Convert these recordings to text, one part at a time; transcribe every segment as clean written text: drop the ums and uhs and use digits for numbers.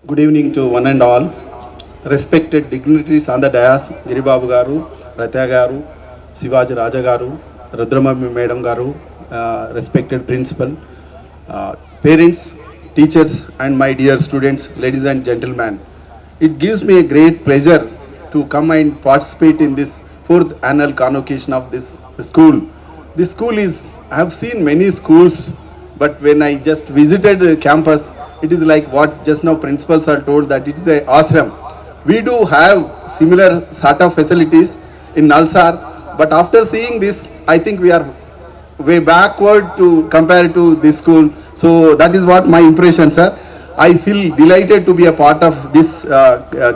Good evening to one and all. Respected dignitaries on the dais, Giribabu Garu, Ratya Garu, Sivaji Raja Garu, Rudramami Madam Garu, respected principal, parents, teachers and my dear students, ladies and gentlemen. It gives me a great pleasure to come and participate in this fourth annual convocation of this school. This school is, I have seen many schools, but when I just visited the campus, it is like what just now principals are told that it is a ashram. We do have similar sort of facilities in Nalsar, but after seeing this, I think we are way backward to compare to this school. So that is what my impression, sir. I feel delighted to be a part of this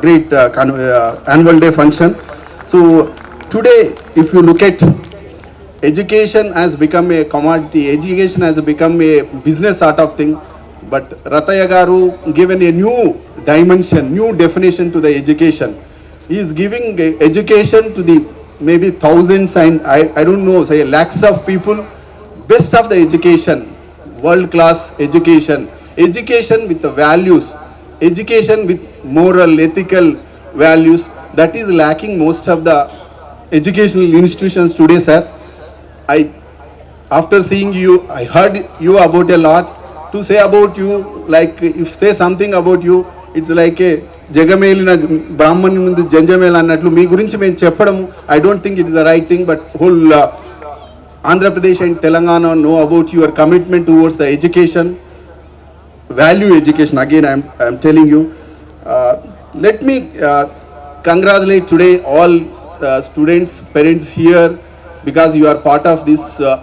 great annual day function. So today, if you look at education has become a commodity, education has become a business sort of thing. But Rataya Garu given a new dimension, new definition to the education. He is giving education to the maybe thousands and I don't know, say lakhs of people, best of the education, world class education, education with the values, education with moral, ethical values that is lacking most of the educational institutions today, sir. After seeing you, I heard you about a lot. To say about you, like if say something about you, it's like a జగమేలిన బ్రాహ్మణి ముందు జంజమేల అన్నట్లు మీ గురించి మేము చెప్పడం I don't think it is the right thing but whole Andhra Pradesh and Telangana know about your commitment towards the education value education. Again I am telling you, let me congratulate today all students, parents here, because you are part of this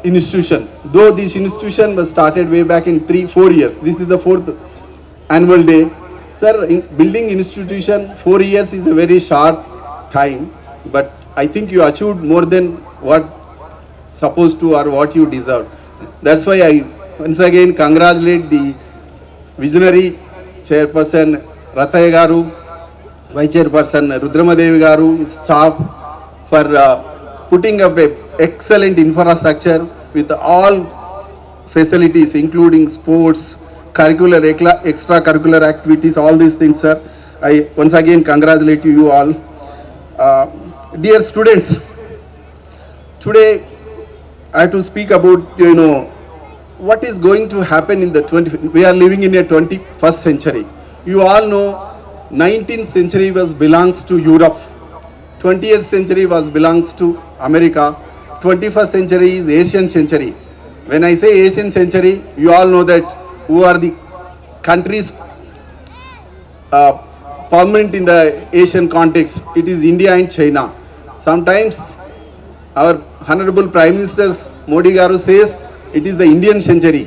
institution. Though this institution was started way back in 3-4 years, this is the fourth annual day, sir. In building institution 4 years is a very short time, but I think you achieved more than what supposed to or what you deserve. That's why I once again congratulate the visionary chairperson Rataya Garu, vice chairperson Rudramadevi Garu, staff for putting up a excellent infrastructure with all facilities including sports, curricular, extracurricular activities, all these things, sir. I once again congratulate you all. Dear students, today I have to speak about, what is going to happen in the we are living in a 21st century. You all know 19th century belongs to Europe, 20th century belongs to America, 21st century is Asian century. When I say Asian century, you all know that who are the countries permanent in the Asian context. It is India and China. Sometimes our honorable Prime Minister Modi Garu says it is the Indian century.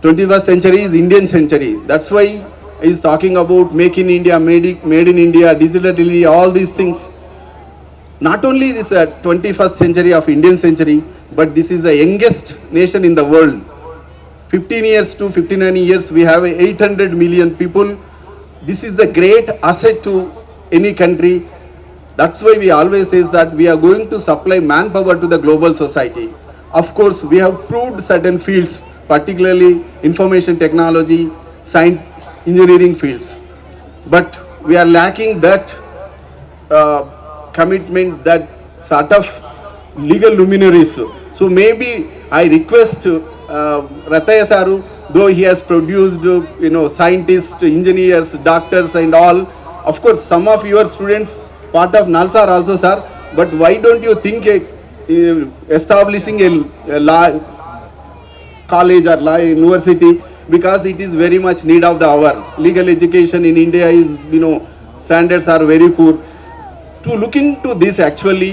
21st century is Indian century. That's why he is talking about make in India, made in India, digitally, all these things. Not only this 21st century of Indian century, but this is the youngest nation in the world. 15 years to 59 years, we have 800 million people. This is the great asset to any country. That's why we always say that we are going to supply manpower to the global society. Of course, we have proved certain fields, particularly information technology, science, engineering fields. But we are lacking that commitment, that sort of legal luminaries. So maybe I request Rataya Saru, though he has produced, scientists, engineers, doctors and all. Of course, some of your students part of Nalsar also, sir. But why don't you think establishing a law college or law university, because it is very much need of the hour. Legal education in India is, standards are very poor. To look into this, actually,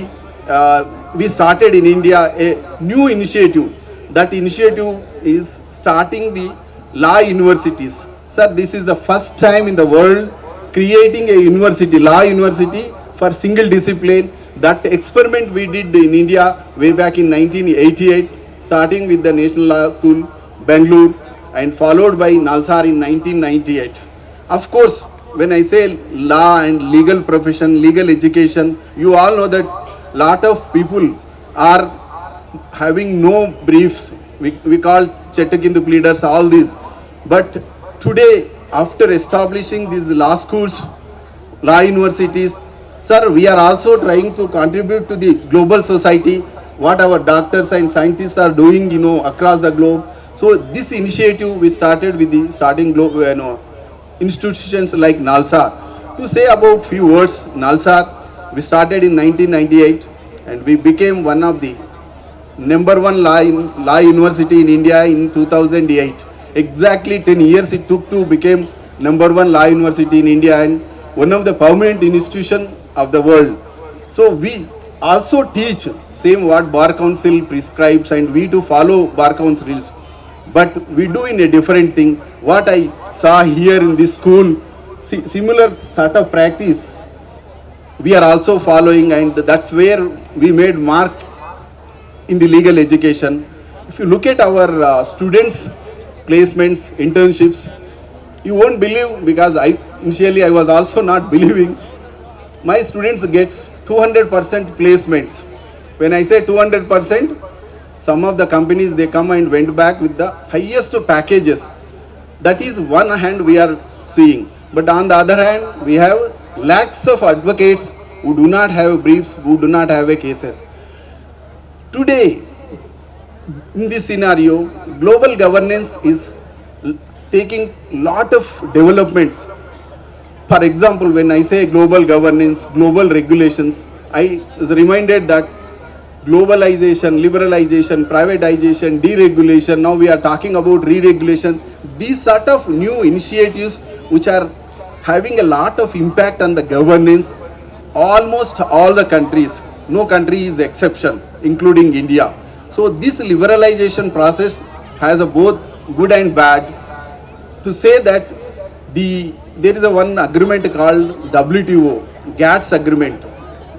we started in India a new initiative. That initiative is starting the law universities. Sir, this is the first time in the world creating a university, law university for single discipline. That experiment we did in India way back in 1988, starting with the National Law School, Bangalore, and followed by Nalsar in 1998. Of course, when I say law and legal profession, legal education, you all know that lot of people are having no briefs. We call Chettukindu pleaders, all these. But today after establishing these law schools, law universities, sir, we are also trying to contribute to the global society, what our doctors and scientists are doing, across the globe. So this initiative we started with the starting global, institutions like NALSAR. To say about few words, NALSAR, we started in 1998 and we became one of the number one law university in India in 2008. Exactly 10 years it took to become number one law university in India and one of the permanent institution of the world. So we also teach same what Bar Council prescribes and we to follow Bar Council rules. But we do in a different thing. What I saw here in this school, similar sort of practice we are also following, and that's where we made mark in the legal education. If you look at our students' placements, internships, you won't believe, because initially I was also not believing. My students gets 200% placements. When I say 200%, some of the companies they come and went back with the highest packages. That is one hand we are seeing. But on the other hand, we have lakhs of advocates who do not have briefs, who do not have cases. Today, in this scenario, global governance is taking lot of developments. For example, when I say global governance, global regulations, I was reminded that globalization, liberalization, privatization, deregulation, now we are talking about re-regulation. These sort of new initiatives which are having a lot of impact on the governance, almost all the countries, no country is exception, including India. So this liberalization process has a both good and bad. To say that there is a one agreement called WTO, GATS agreement.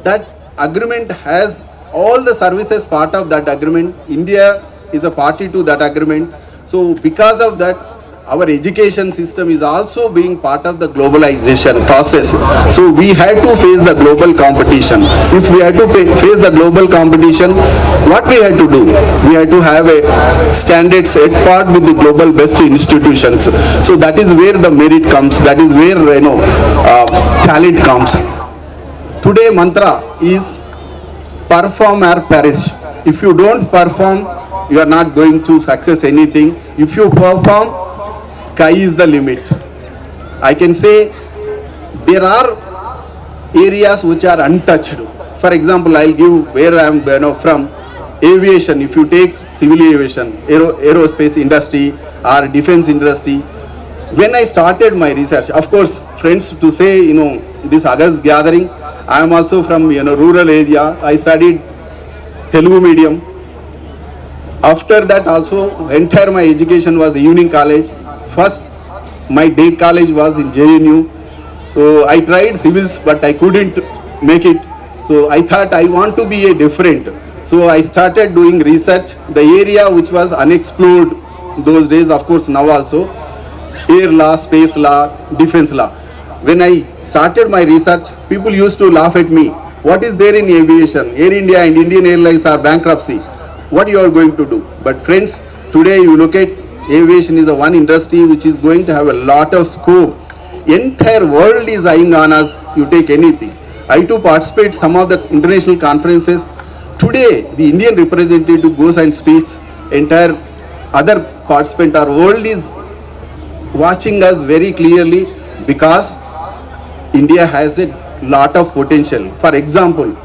That agreement has all the services part of that agreement. India is a party to that agreement. So because of that, our education system is also being part of the globalization process. So we had to face the global competition. If we had to face the global competition, what we had to do? We had to have a standard set part with the global best institutions. So that is where the merit comes. That is where talent comes. Today mantra is perform or perish. If you don't perform, you are not going to success anything. If you perform, sky is the limit. I can say there are areas which are untouched. For example, I'll give where I am from. Aviation, if you take civil aviation, aerospace industry or defense industry. When I started my research, of course, friends, to say, this August gathering, I am also from, rural area. I studied Telugu medium. After that also, entire my education was evening college. First, my day college was in JNU. So I tried civils, but I couldn't make it. So I thought I want to be a different. So I started doing research. The area which was unexplored those days, of course now also, air law, space law, defense law. When I started my research, people used to laugh at me. What is there in aviation? Air India and Indian Airlines are bankruptcy. What you are going to do? But friends, today you look at aviation is a one industry which is going to have a lot of scope. Entire world is eyeing on us. You take anything. I too participate some of the international conferences. Today, the Indian representative goes and speaks. Entire other participant, our world is watching us very clearly because India has a lot of potential. For example,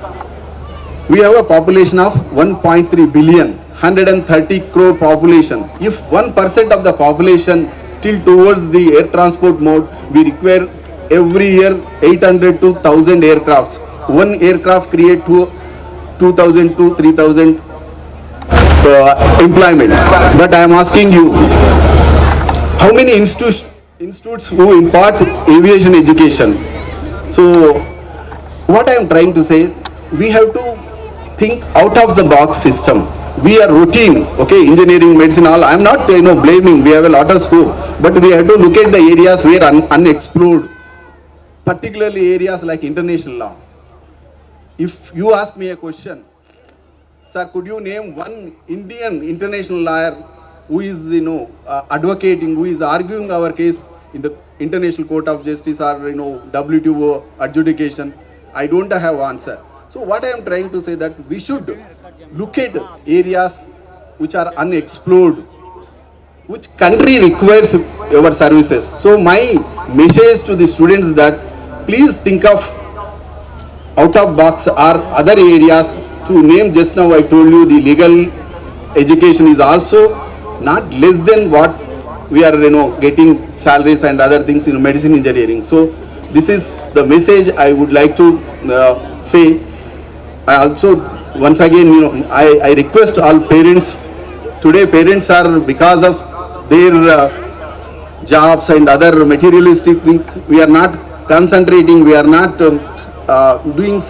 we have a population of 1.3 billion. 130 crore population. If 1% of the population till towards the air transport mode, we require every year 800 to 1000 aircrafts. One aircraft create 2000 to 3000 employment. But I am asking you, how many institutes who impart aviation education? So what I am trying to say, we have to think out of the box system. We are routine, okay, engineering, medicine, all. I am not blaming, we have a lot of scope, but we have to look at the areas where unexplored, particularly areas like international law. If you ask me a question, sir, could you name one Indian international lawyer who is advocating, who is arguing our case in the International Court of Justice or WTO adjudication. I don't have answer. So what I am trying to say that we should look at areas which are unexplored, which country requires your services. So my message to the students that please think of out of box or other areas. To name just now I told you the legal education is also not less than what we are getting salaries and other things in medicine engineering. So this is the message I would like to say. I also once again I request all parents. Today parents are, because of their jobs and other materialistic things, we are not concentrating, we are not doing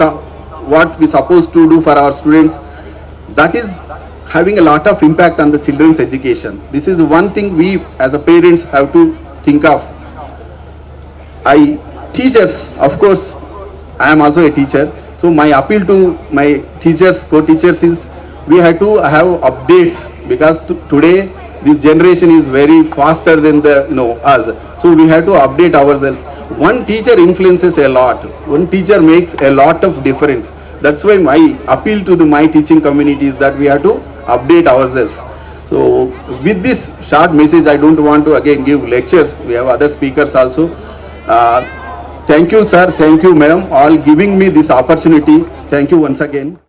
what we supposed to do for our students. That is having a lot of impact on the children's education. This is one thing we as a parents have to think of. Teachers, of course, I am also a teacher. So my appeal to my teachers, co-teachers is we have to have updates, because today this generation is very faster than the us. So we have to update ourselves. One teacher influences a lot. One teacher makes a lot of difference. That's why my appeal to my teaching community is that we have to update ourselves. So with this short message, I don't want to again give lectures. We have other speakers also. Thank you, sir. Thank you, madam, all giving me this opportunity. Thank you once again.